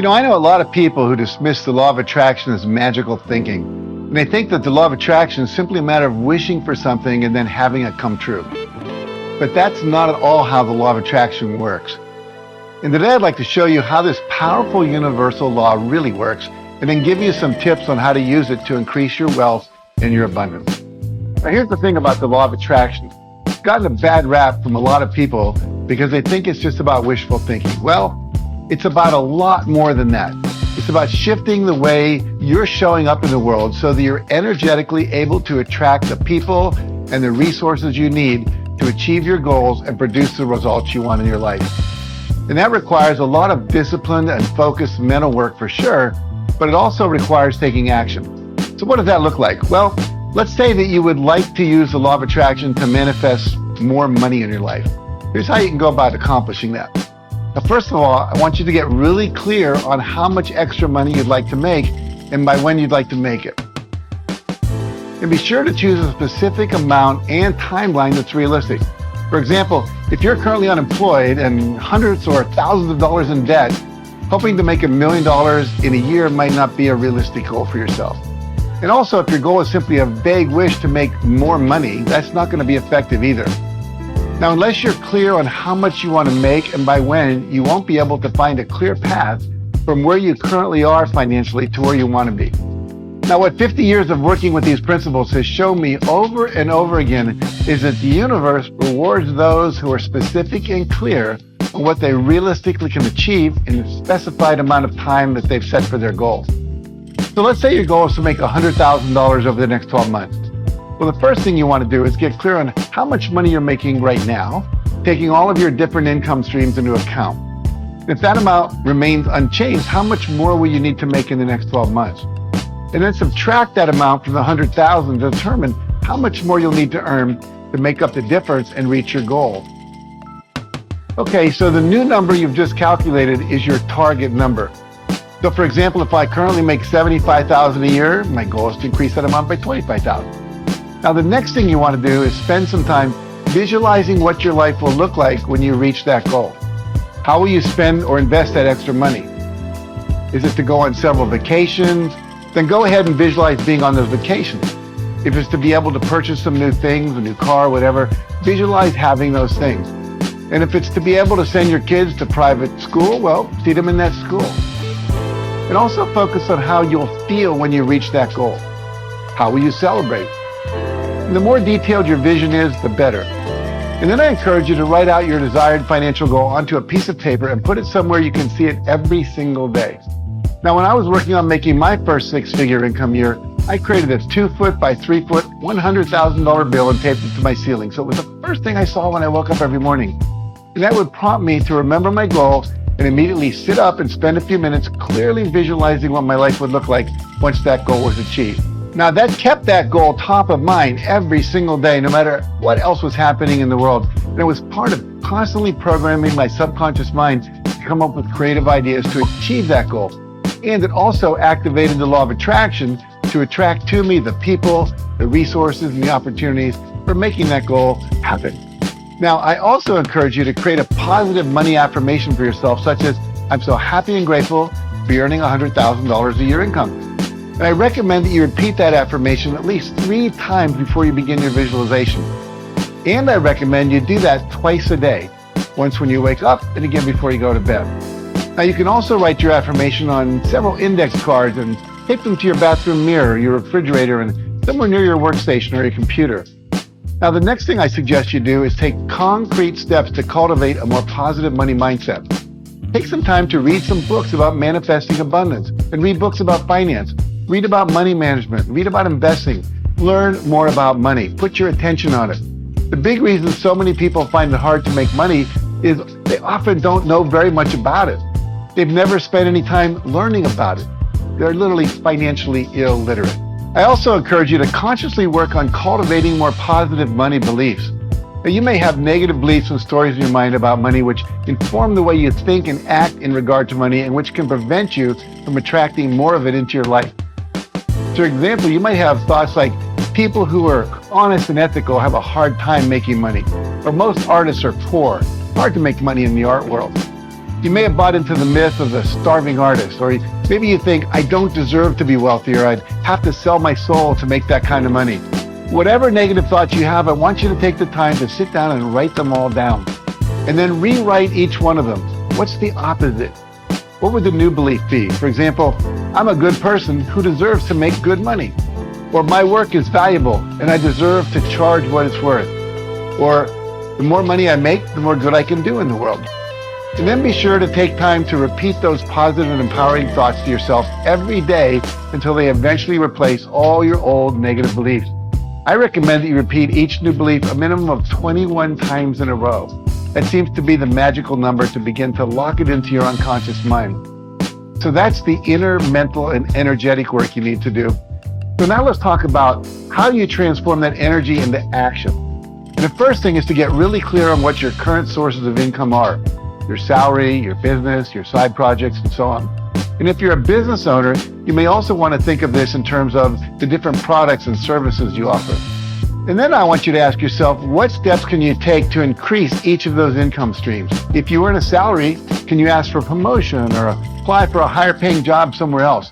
I know a lot of people who dismiss the law of attraction as magical thinking. And they think that the law of attraction is simply a matter of wishing for something and then having it come true. But that's not at all how the law of attraction works. And today I'd like to show you how this powerful universal law really works, and then give you some tips on how to use it to increase your wealth and your abundance. Now here's the thing about the law of attraction. It's gotten a bad rap from a lot of people because they think it's just about wishful thinking. Well, it's about a lot more than that. It's about shifting the way you're showing up in the world so that you're energetically able to attract the people and the resources you need to achieve your goals and produce the results you want in your life. And that requires a lot of disciplined and focused mental work for sure, but it also requires taking action. So what does that look like? Well, let's say that you would like to use the law of attraction to manifest more money in your life. Here's how you can go about accomplishing that. Now, first of all, I want you to get really clear on how much extra money you'd like to make and by when you'd like to make it. And be sure to choose a specific amount and timeline that's realistic. For example, if you're currently unemployed and hundreds or thousands of dollars in debt, hoping to make $1 million in a year might not be a realistic goal for yourself. And also, if your goal is simply a vague wish to make more money, that's not going to be effective either. Now, unless you're clear on how much you want to make and by when, you won't be able to find a clear path from where you currently are financially to where you want to be. Now, what 50 years of working with these principles has shown me over and over again is that the universe rewards those who are specific and clear on what they realistically can achieve in the specified amount of time that they've set for their goals. So let's say your goal is to make $100,000 over the next 12 months. Well, the first thing you want to do is get clear on how much money you're making right now, taking all of your different income streams into account. If that amount remains unchanged, how much more will you need to make in the next 12 months? And then subtract that amount from the $100,000 to determine how much more you'll need to earn to make up the difference and reach your goal. Okay, so the new number you've just calculated is your target number. So for example, if I currently make $75,000 a year, my goal is to increase that amount by $25,000. Now, the next thing you want to do is spend some time visualizing what your life will look like when you reach that goal. How will you spend or invest that extra money? Is it to go on several vacations? Then go ahead and visualize being on those vacations. If it's to be able to purchase some new things, a new car, whatever, visualize having those things. And if it's to be able to send your kids to private school, well, see them in that school. And also focus on how you'll feel when you reach that goal. How will you celebrate? And the more detailed your vision is, the better. And then I encourage you to write out your desired financial goal onto a piece of paper and put it somewhere you can see it every single day. Now, when I was working on making my first six-figure income year, I created this 2-foot by 3-foot, $100,000 bill and taped it to my ceiling. So it was the first thing I saw when I woke up every morning. And that would prompt me to remember my goal and immediately sit up and spend a few minutes clearly visualizing what my life would look like once that goal was achieved. Now, that kept that goal top of mind every single day, no matter what else was happening in the world. And it was part of constantly programming my subconscious mind to come up with creative ideas to achieve that goal. And it also activated the law of attraction to attract to me the people, the resources, and the opportunities for making that goal happen. Now, I also encourage you to create a positive money affirmation for yourself, such as, I'm so happy and grateful to be earning $100,000 a year income. And I recommend that you repeat that affirmation at least 3 times before you begin your visualization. And I recommend you do that twice a day, once when you wake up and again before you go to bed. Now, you can also write your affirmation on several index cards and tape them to your bathroom mirror, your refrigerator, and somewhere near your workstation or your computer. Now, the next thing I suggest you do is take concrete steps to cultivate a more positive money mindset. Take some time to read some books about manifesting abundance and read books about finance. Read about money management, read about investing, learn more about money, put your attention on it. The big reason so many people find it hard to make money is they often don't know very much about it. They've never spent any time learning about it. They're literally financially illiterate. I also encourage you to consciously work on cultivating more positive money beliefs. Now, you may have negative beliefs and stories in your mind about money which inform the way you think and act in regard to money and which can prevent you from attracting more of it into your life. For example, you might have thoughts like, people who are honest and ethical have a hard time making money, or most artists are poor. Hard to make money in the art world. You may have bought into the myth of the starving artist, or maybe you think, I don't deserve to be wealthy, or I'd have to sell my soul to make that kind of money. Whatever negative thoughts you have, I want you to take the time to sit down and write them all down. And then rewrite each one of them. What's the opposite? What would the new belief be? For example, I'm a good person who deserves to make good money. Or my work is valuable and I deserve to charge what it's worth. Or the more money I make, the more good I can do in the world. And then be sure to take time to repeat those positive and empowering thoughts to yourself every day until they eventually replace all your old negative beliefs. I recommend that you repeat each new belief a minimum of 21 times in a row. That seems to be the magical number to begin to lock it into your unconscious mind. So that's the inner mental and energetic work you need to do. So now let's talk about how you transform that energy into action. And the first thing is to get really clear on what your current sources of income are. Your salary, your business, your side projects, and so on. And if you're a business owner, you may also want to think of this in terms of the different products and services you offer. And then I want you to ask yourself, what steps can you take to increase each of those income streams? If you earn a salary, can you ask for promotion or apply for a higher paying job somewhere else?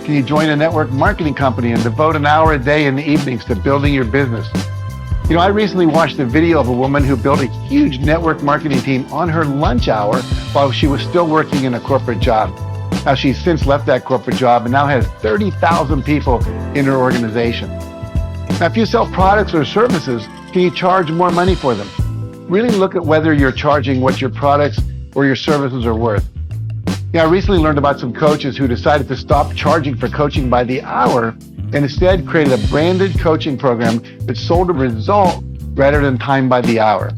Can you join a network marketing company and devote an hour a day in the evenings to building your business? You know, I recently watched a video of a woman who built a huge network marketing team on her lunch hour while she was still working in a corporate job. Now, she's since left that corporate job and now has 30,000 people in her organization. Now, if you sell products or services, can you charge more money for them? Really look at whether you're charging what your products or your services are worth. I recently learned about some coaches who decided to stop charging for coaching by the hour and instead created a branded coaching program that sold a result rather than time by the hour.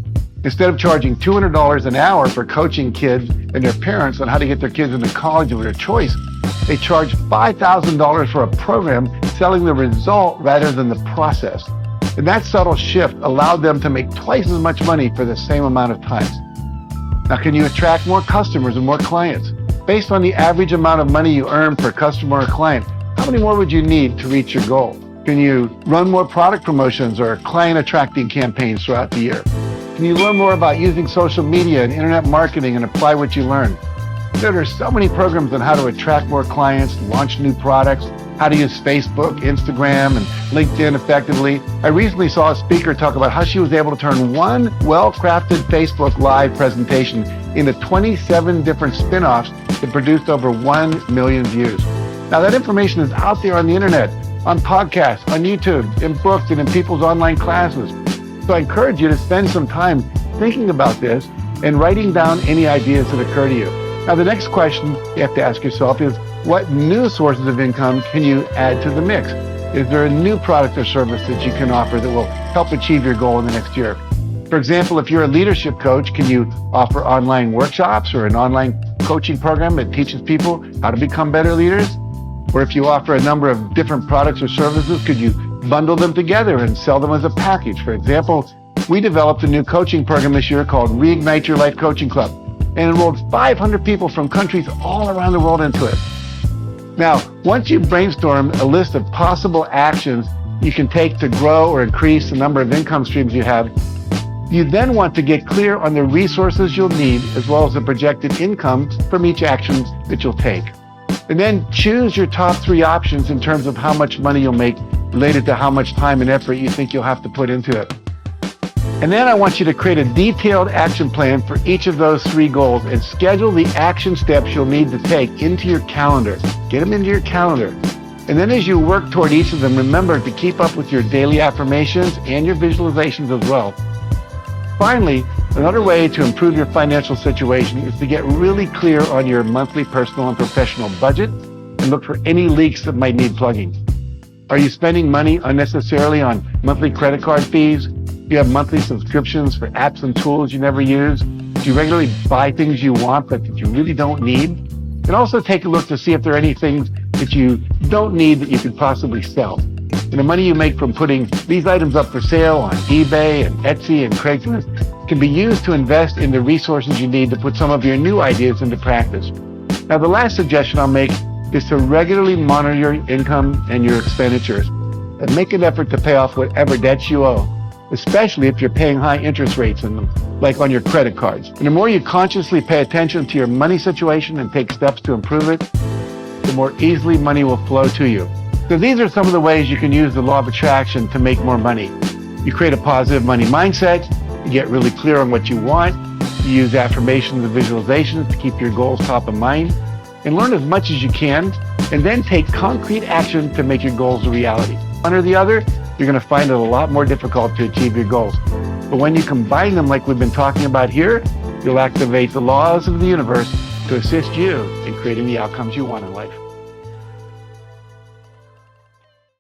Instead of charging $200 an hour for coaching kids and their parents on how to get their kids into college of their choice, they charged $5,000 for a program selling the result rather than the process. And that subtle shift allowed them to make twice as much money for the same amount of time. Now, can you attract more customers and more clients? Based on the average amount of money you earn per customer or client, how many more would you need to reach your goal? Can you run more product promotions or client attracting campaigns throughout the year? Can you learn more about using social media and internet marketing and apply what you learn? There are so many programs on how to attract more clients, launch new products, how to use Facebook, Instagram, and LinkedIn effectively. I recently saw a speaker talk about how she was able to turn one well-crafted Facebook Live presentation into 27 different spin-offs that produced over 1 million views. Now, that information is out there on the internet, on podcasts, on YouTube, in books, and in people's online classes. So I encourage you to spend some time thinking about this and writing down any ideas that occur to you. Now, the next question you have to ask yourself is, what new sources of income can you add to the mix? Is there a new product or service that you can offer that will help achieve your goal in the next year? For example, if you're a leadership coach, can you offer online workshops or an online coaching program that teaches people how to become better leaders? Or if you offer a number of different products or services, could you bundle them together and sell them as a package? For example, we developed a new coaching program this year called Reignite Your Life Coaching Club and enrolled 500 people from countries all around the world into it. Now, once you brainstorm a list of possible actions you can take to grow or increase the number of income streams you have, you then want to get clear on the resources you'll need as well as the projected income from each action that you'll take. And then choose your top 3 options in terms of how much money you'll make related to how much time and effort you think you'll have to put into it. And then I want you to create a detailed action plan for each of those 3 goals and schedule the action steps you'll need to take into your calendar. Get them into your calendar. And then as you work toward each of them, remember to keep up with your daily affirmations and your visualizations as well. Finally, another way to improve your financial situation is to get really clear on your monthly personal and professional budget and look for any leaks that might need plugging. Are you spending money unnecessarily on monthly credit card fees? Do you have monthly subscriptions for apps and tools you never use? Do you regularly buy things you want but that you really don't need? And also take a look to see if there are any things that you don't need that you could possibly sell. And the money you make from putting these items up for sale on eBay and Etsy and Craigslist can be used to invest in the resources you need to put some of your new ideas into practice. Now, the last suggestion I'll make is to regularly monitor your income and your expenditures and make an effort to pay off whatever debts you owe. especially if you're paying high interest rates in them, like on your credit cards. And the more you consciously pay attention to your money situation and take steps to improve it, the more easily money will flow to you. So these are some of the ways you can use the law of attraction to make more money. You create a positive money mindset, you get really clear on what you want, you use affirmations and visualizations to keep your goals top of mind, and learn as much as you can, and then take concrete action to make your goals a reality. One or the other, you're going to find it a lot more difficult to achieve your goals. But when you combine them like we've been talking about here, you'll activate the laws of the universe to assist you in creating the outcomes you want in life.